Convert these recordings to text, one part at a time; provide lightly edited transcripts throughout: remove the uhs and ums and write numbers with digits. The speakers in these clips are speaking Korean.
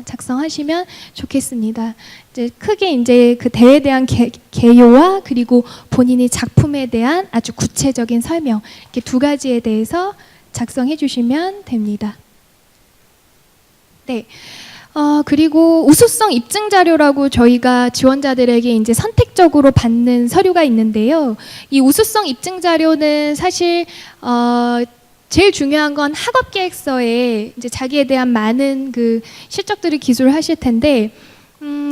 작성하시면 좋겠습니다. 이제 크게 이제 그 대회에 대한 개요와 그리고 본인의 작품에 대한 아주 구체적인 설명, 이렇게 두 가지에 대해서 작성해 주시면 됩니다. 네. 그리고 우수성 입증 자료라고 저희가 지원자들에게 이제 선택적으로 받는 서류가 있는데요. 이 우수성 입증 자료는 사실 제일 중요한 건 학업 계획서에 이제 자기에 대한 많은 그 실적들을 기술하실 텐데,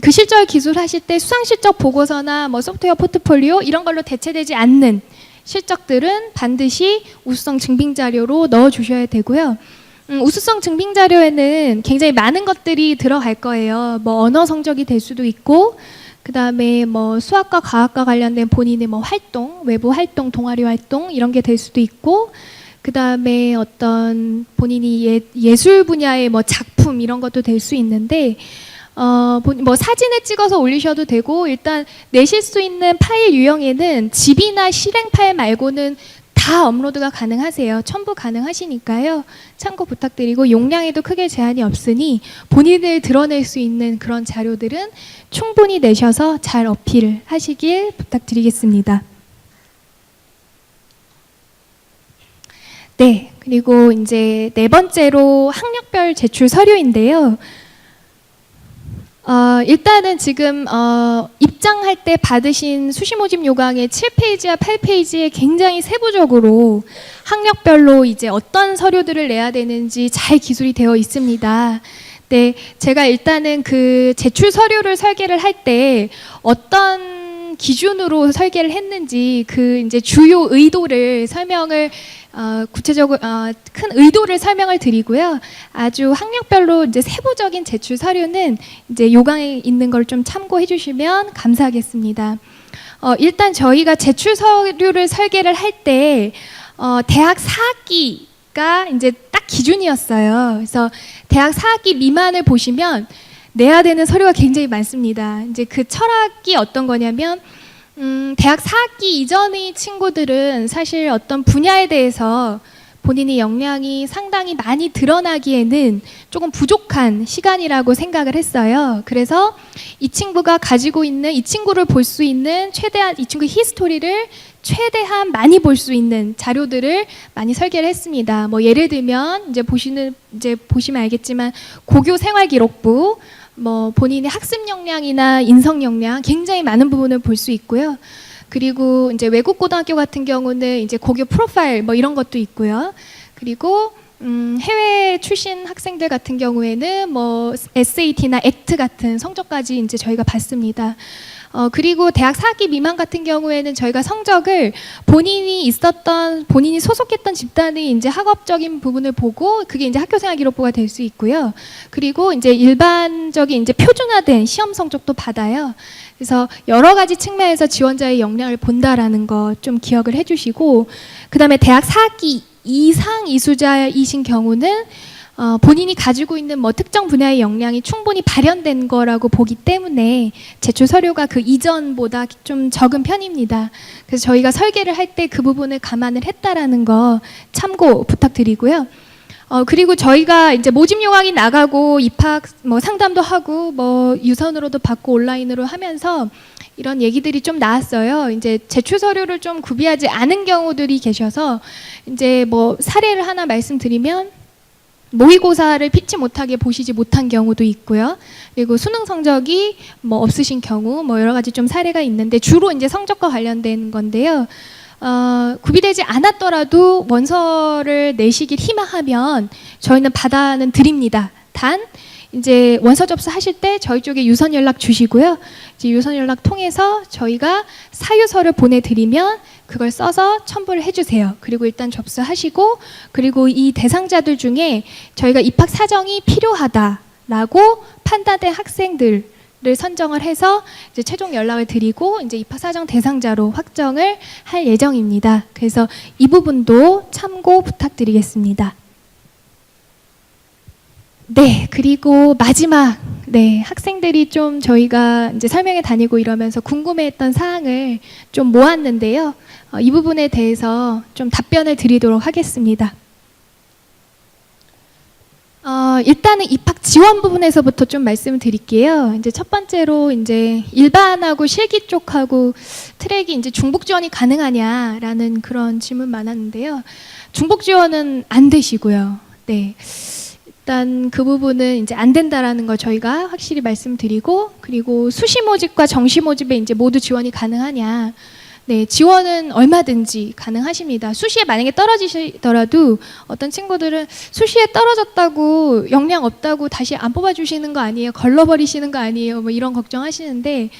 그 실적을 기술하실 때 수상 실적 보고서나 뭐 소프트웨어 포트폴리오 이런 걸로 대체되지 않는 실적들은 반드시 우수성 증빙 자료로 넣어 주셔야 되고요. 우수성 증빙 자료에는 굉장히 많은 것들이 들어갈 거예요. 뭐 언어 성적이 될 수도 있고, 그 다음에 뭐 수학과 과학과 관련된 본인의 뭐 활동, 외부 활동, 동아리 활동 이런 게 될 수도 있고, 그 다음에 어떤 본인이 예술 분야의 뭐 작품 이런 것도 될 수 있는데, 뭐 사진을 찍어서 올리셔도 되고, 일단 내실 수 있는 파일 유형에는 집이나 실행 파일 말고는 다 업로드가 가능하세요. 첨부 가능하시니까요. 참고 부탁드리고, 용량에도 크게 제한이 없으니 본인을 드러낼 수 있는 그런 자료들은 충분히 내셔서 잘 어필을 하시길 부탁드리겠습니다. 네, 그리고 이제 네 번째로 학력별 제출 서류인데요. 일단은 지금 입장할 때 받으신 수시 모집 요강의 7페이지와 8페이지에 굉장히 세부적으로 학력별로 이제 어떤 서류들을 내야 되는지 잘 기술이 되어 있습니다. 네, 제가 일단은 그 제출 서류를 설계를 할 때 어떤 기준으로 설계를 했는지 그 이제 주요 의도를 설명을 구체적으로 큰 의도를 설명을 드리고요. 아주 학력별로 이제 세부적인 제출 서류는 이제 요강에 있는 걸 좀 참고해 주시면 감사하겠습니다. 일단 저희가 제출 서류를 설계를 할 때 대학 4학기가 이제 딱 기준이었어요. 그래서 대학 4학기 미만을 보시면 내야 되는 서류가 굉장히 많습니다. 이제 그 철학이 어떤 거냐면 대학 4학기 이전의 친구들은 사실 어떤 분야에 대해서 본인의 역량이 상당히 많이 드러나기에는 조금 부족한 시간이라고 생각을 했어요. 그래서 이 친구가 가지고 있는, 이 친구를 볼 수 있는 최대한 이 친구의 히스토리를 최대한 많이 볼 수 있는 자료들을 많이 설계를 했습니다. 뭐 예를 들면 이제 보시면 알겠지만 고교 생활기록부, 뭐 본인의 학습 역량이나 인성 역량 굉장히 많은 부분을 볼 수 있고요. 그리고 이제 외국 고등학교 같은 경우는 이제 고교 프로파일 뭐 이런 것도 있고요. 그리고 해외 출신 학생들 같은 경우에는 뭐 SAT나 액트 같은 성적까지 이제 저희가 봤습니다. 그리고 대학 4학기 미만 같은 경우에는 저희가 성적을 본인이 소속했던 집단의 이제 학업적인 부분을 보고 그게 이제 학교생활기록부가 될 수 있고요. 그리고 이제 일반적인 이제 표준화된 시험 성적도 받아요. 그래서 여러 가지 측면에서 지원자의 역량을 본다라는 거 좀 기억을 해주시고, 그 다음에 대학 4학기 이상 이수자이신 경우는 본인이 가지고 있는 뭐 특정 분야의 역량이 충분히 발현된 거라고 보기 때문에 제출 서류가 그 이전보다 좀 적은 편입니다. 그래서 저희가 설계를 할 때 그 부분을 감안을 했다라는 거 참고 부탁드리고요. 그리고 저희가 이제 모집 요강이 나가고 입학 뭐 상담도 하고 뭐 유선으로도 받고 온라인으로 하면서 이런 얘기들이 좀 나왔어요. 이제 제출 서류를 좀 구비하지 않은 경우들이 계셔서 이제 뭐 사례를 하나 말씀드리면, 모의고사를 피치 못하게 보시지 못한 경우도 있고요. 그리고 수능 성적이 뭐 없으신 경우 뭐 여러 가지 좀 사례가 있는데, 주로 이제 성적과 관련된 건데요. 구비되지 않았더라도 원서를 내시길 희망하면 저희는 받아는 드립니다. 단 이제 원서 접수하실 때 저희 쪽에 유선 연락 주시고요. 이제 유선 연락 통해서 저희가 사유서를 보내드리면 그걸 써서 첨부를 해주세요. 그리고 일단 접수하시고, 그리고 이 대상자들 중에 저희가 입학 사정이 필요하다라고 판단된 학생들을 선정을 해서 이제 최종 연락을 드리고 이제 입학 사정 대상자로 확정을 할 예정입니다. 그래서 이 부분도 참고 부탁드리겠습니다. 네, 그리고 마지막, 네, 학생들이 좀 저희가 이제 설명회 다니고 이러면서 궁금해했던 사항을 좀 모았는데요. 이 부분에 대해서 좀 답변을 드리도록 하겠습니다. 일단은 입학 지원 부분에서부터 좀 말씀을 드릴게요. 이제 첫 번째로 이제 일반하고 실기 쪽하고 트랙이 이제 중복 지원이 가능하냐라는 그런 질문 많았는데요. 중복 지원은 안 되시고요. 네. 일단 그 부분은 이제 안 된다라는 걸 저희가 확실히 말씀드리고, 그리고 수시 모집과 정시 모집에 이제 모두 지원이 가능하냐. 네, 지원은 얼마든지 가능하십니다. 수시에 만약에 떨어지시더라도 어떤 친구들은 수시에 떨어졌다고 역량 없다고 다시 안 뽑아주시는 거 아니에요? 걸러버리시는 거 아니에요? 뭐 이런 걱정하시는데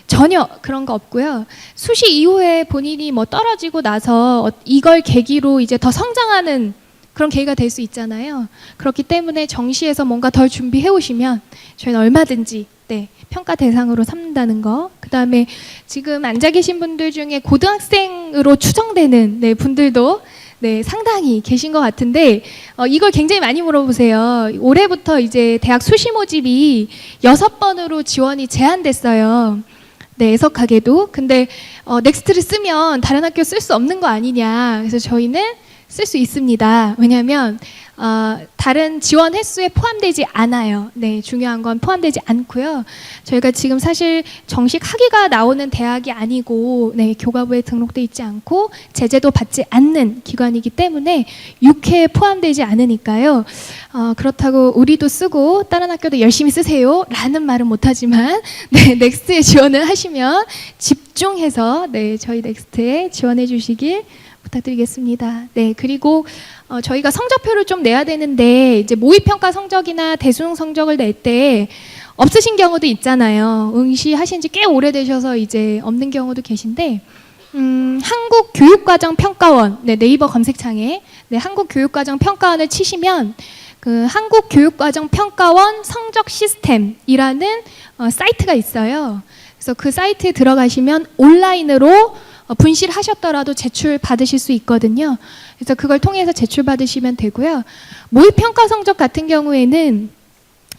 전혀 그런 거 없고요. 수시 이후에 본인이 뭐 떨어지고 나서 이걸 계기로 이제 더 성장하는 그런 계기가 될 수 있잖아요. 그렇기 때문에 정시에서 뭔가 덜 준비해 오시면 저희는 얼마든지 네, 평가 대상으로 삼는다는 거. 그다음에 지금 앉아 계신 분들 중에 고등학생으로 추정되는 네, 분들도 네, 상당히 계신 것 같은데 이걸 굉장히 많이 물어보세요. 올해부터 이제 대학 수시 모집이 6번으로 지원이 제한됐어요. 네, 애석하게도. 근데 넥스트를 쓰면 다른 학교 쓸 수 없는 거 아니냐. 그래서 저희는 쓸 수 있습니다. 왜냐하면 다른 지원 횟수에 포함되지 않아요. 네, 중요한 건 포함되지 않고요. 저희가 지금 사실 정식 학위가 나오는 대학이 아니고 네, 교과부에 등록돼 있지 않고 제재도 받지 않는 기관이기 때문에 6회에 포함되지 않으니까요. 그렇다고 우리도 쓰고 다른 학교도 열심히 쓰세요 라는 말은 못하지만 네, 넥스트에 지원을 하시면 집중해서 네, 저희 넥스트에 지원해 주시길 부탁드리겠습니다. 네, 그리고 저희가 성적표를 좀 내야 되는데 이제 모의평가 성적이나 대수능 성적을 낼 때 없으신 경우도 있잖아요. 응시하신 지 꽤 오래되셔서 이제 없는 경우도 계신데 한국교육과정평가원 네, 네이버 검색창에 네, 한국교육과정평가원을 치시면 그 한국교육과정평가원 성적 시스템이라는 사이트가 있어요. 그래서 그 사이트에 들어가시면 온라인으로 분실하셨더라도 제출 받으실 수 있거든요. 그래서 그걸 통해서 제출 받으시면 되고요. 모의평가 성적 같은 경우에는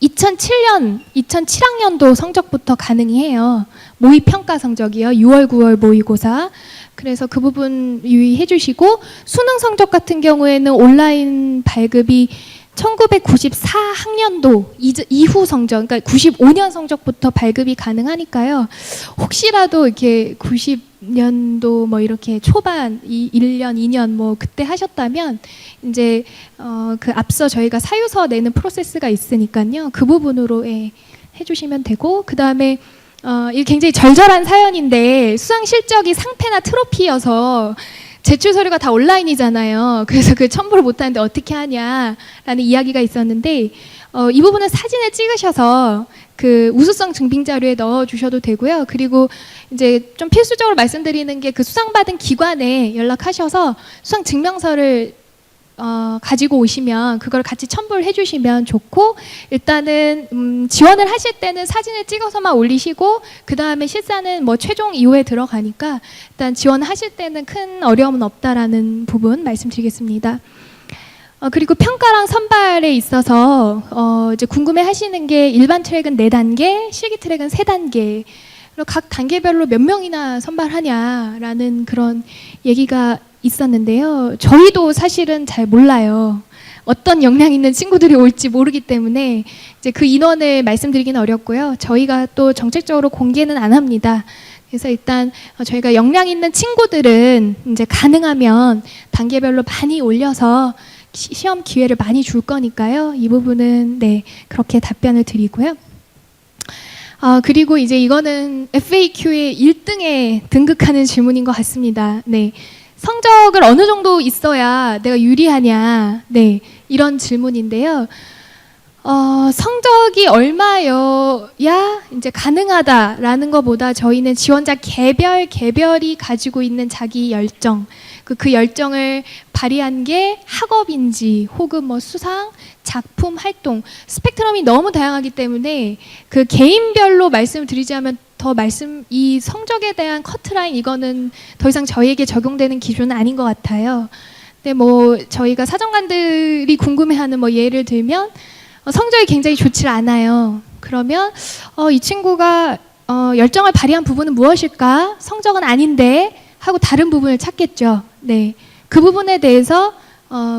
2007학년도 성적부터 가능해요. 모의평가 성적이요. 6월, 9월 모의고사. 그래서 그 부분 유의해 주시고 수능 성적 같은 경우에는 온라인 발급이 1994학년도 이후 성적, 그러니까 95년 성적부터 발급이 가능하니까요. 혹시라도 이렇게 90년도 뭐 이렇게 초반 1년, 2년 뭐 그때 하셨다면 이제 그 앞서 저희가 사유서 내는 프로세스가 있으니까요. 그 부분으로 해주시면 되고, 그 다음에 이게 굉장히 절절한 사연인데 수상 실적이 상패나 트로피여서 제출 서류가 다 온라인이잖아요. 그래서 그 첨부를 못하는데 어떻게 하냐라는 이야기가 있었는데 이 부분은 사진을 찍으셔서 그 우수성 증빙 자료에 넣어 주셔도 되고요. 그리고 이제 좀 필수적으로 말씀드리는 게 그 수상받은 기관에 연락하셔서 수상 증명서를 가지고 오시면 그걸 같이 첨부를 해주시면 좋고, 일단은 지원을 하실 때는 사진을 찍어서만 올리시고 그 다음에 실사는 뭐 최종 이후에 들어가니까 일단 지원하실 때는 큰 어려움은 없다라는 부분 말씀드리겠습니다. 그리고 평가랑 선발에 있어서 이제 궁금해하시는 게 일반 트랙은 4단계, 실기 트랙은 3단계. 각 단계별로 몇 명이나 선발하냐라는 그런 얘기가 있었는데요. 저희도 사실은 잘 몰라요. 어떤 역량 있는 친구들이 올지 모르기 때문에 이제 그 인원을 말씀드리기는 어렵고요. 저희가 또 정책적으로 공개는 안 합니다. 그래서 일단 저희가 역량 있는 친구들은 이제 가능하면 단계별로 많이 올려서 시험 기회를 많이 줄 거니까요. 이 부분은 네, 그렇게 답변을 드리고요. 그리고 이제 이거는 FAQ의 1등에 등극하는 질문인 것 같습니다. 네. 성적을 어느 정도 있어야 내가 유리하냐, 네, 이런 질문인데요. 성적이 얼마여야 이제 가능하다라는 것보다 저희는 지원자 개별이 가지고 있는 자기 열정, 그 열정을 발휘한 게 학업인지 혹은 뭐 수상, 작품, 활동, 스펙트럼이 너무 다양하기 때문에 그 개인별로 말씀을 드리자면 이 성적에 대한 커트라인 이거는 더 이상 저희에게 적용되는 기준은 아닌 것 같아요. 근데 뭐 저희가 사정관들이 궁금해하는 뭐 예를 들면 성적이 굉장히 좋지 않아요. 그러면 이 친구가 열정을 발휘한 부분은 무엇일까? 성적은 아닌데 하고 다른 부분을 찾겠죠. 네, 그 부분에 대해서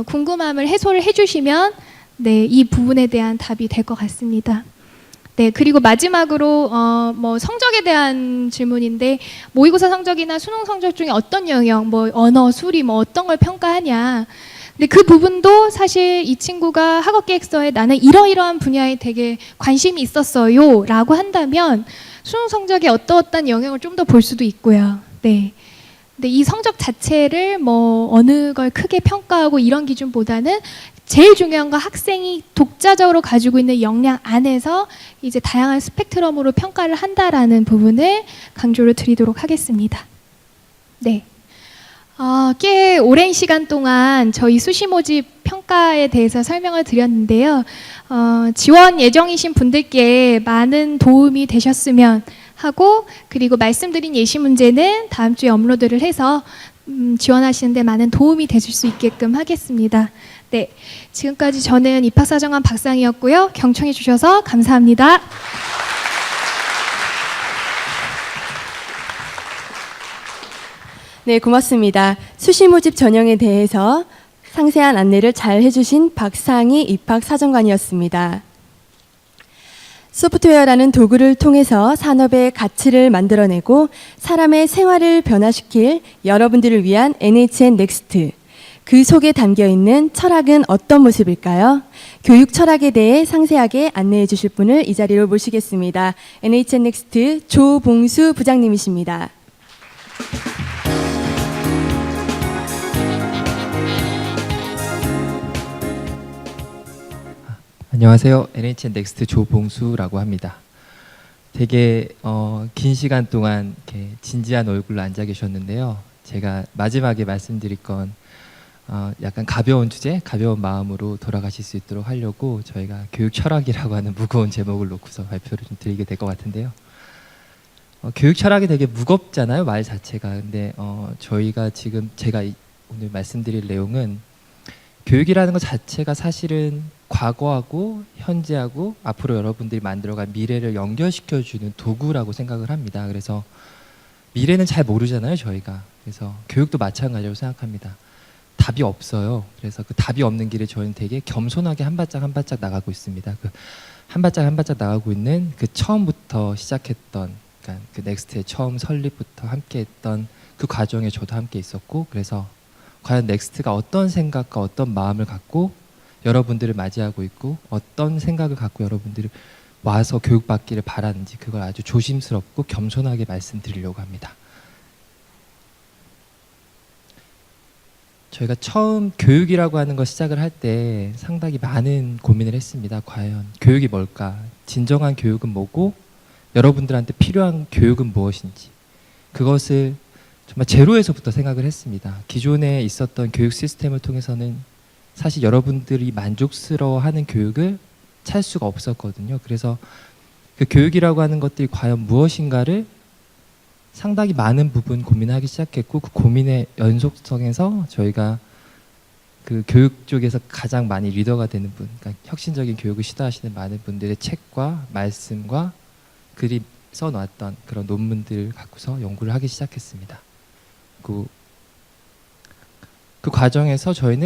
궁금함을 해소를 해주시면 네, 이 부분에 대한 답이 될 것 같습니다. 네, 그리고 마지막으로 뭐 성적에 대한 질문인데 모의고사 성적이나 수능 성적 중에 어떤 영역, 뭐 언어, 수리 뭐 어떤 걸 평가하냐. 근데 그 부분도 사실 이 친구가 학업 계획서에 나는 이러이러한 분야에 되게 관심이 있었어요라고 한다면 수능 성적에 어떠어떤 영역을 좀 더 볼 수도 있고요. 네. 근데 이 성적 자체를 뭐 어느 걸 크게 평가하고 이런 기준보다는 제일 중요한 건 학생이 독자적으로 가지고 있는 역량 안에서 이제 다양한 스펙트럼으로 평가를 한다라는 부분을 강조를 드리도록 하겠습니다. 네. 꽤 오랜 시간 동안 저희 수시 모집 평가에 대해서 설명을 드렸는데요. 지원 예정이신 분들께 많은 도움이 되셨으면 하고, 그리고 말씀드린 예시 문제는 다음 주에 업로드를 해서 지원하시는데 많은 도움이 되실 수 있게끔 하겠습니다. 네, 지금까지 저는 입학사정관 박상이었고요. 경청해 주셔서 감사합니다. 네, 고맙습니다. 수시 모집 전형에 대해서 상세한 안내를 잘 해주신 박상희 입학사정관이었습니다. 소프트웨어라는 도구를 통해서 산업의 가치를 만들어내고 사람의 생활을 변화시킬 여러분들을 위한 NHN 넥스트. 그 속에 담겨 있는 철학은 어떤 모습일까요? 교육 철학에 대해 상세하게 안내해 주실 분을 이 자리로 모시겠습니다. NHN 넥스트 조봉수 부장님이십니다. 안녕하세요. NHN 넥스트 조봉수라고 합니다. 되게 긴 시간 동안 이렇게 진지한 얼굴로 앉아 계셨는데요. 제가 마지막에 말씀드릴 건 약간 가벼운 주제, 가벼운 마음으로 돌아가실 수 있도록 하려고 저희가 교육 철학이라고 하는 무거운 제목을 놓고서 발표를 좀 드리게 될 것 같은데요. 교육 철학이 되게 무겁잖아요, 말 자체가. 근데 저희가 지금 제가 오늘 말씀드릴 내용은 교육이라는 것 자체가 사실은 과거하고 현재하고 앞으로 여러분들이 만들어갈 미래를 연결시켜주는 도구라고 생각을 합니다. 그래서 미래는 잘 모르잖아요, 저희가. 그래서 교육도 마찬가지로 생각합니다. 답이 없어요. 그래서 그 답이 없는 길에 저희는 되게 겸손하게 한 발짝 한 발짝 나가고 있습니다. 그 한 발짝 한 발짝 나가고 있는 그 처음부터 시작했던, 그러니까 그 넥스트의 처음 설립부터 함께했던 그 과정에 저도 함께 있었고, 그래서 과연 넥스트가 어떤 생각과 어떤 마음을 갖고 여러분들을 맞이하고 있고 어떤 생각을 갖고 여러분들이 와서 교육받기를 바라는지 그걸 아주 조심스럽고 겸손하게 말씀드리려고 합니다. 저희가 처음 교육이라고 하는 걸 시작을 할 때 상당히 많은 고민을 했습니다. 과연 교육이 뭘까? 진정한 교육은 뭐고 여러분들한테 필요한 교육은 무엇인지 그것을 정말 제로에서부터 생각을 했습니다. 기존에 있었던 교육 시스템을 통해서는 사실 여러분들이 만족스러워하는 교육을 찾을 수가 없었거든요. 그래서 그 교육이라고 하는 것들이 과연 무엇인가를 상당히 많은 부분 고민하기 시작했고, 그 고민의 연속성에서 저희가 그 교육 쪽에서 가장 많이 리더가 되는 분, 그러니까 혁신적인 교육을 시도하시는 많은 분들의 책과 말씀과 글이 써놨던 그런 논문들을 갖고서 연구를 하기 시작했습니다. 그 과정에서 저희는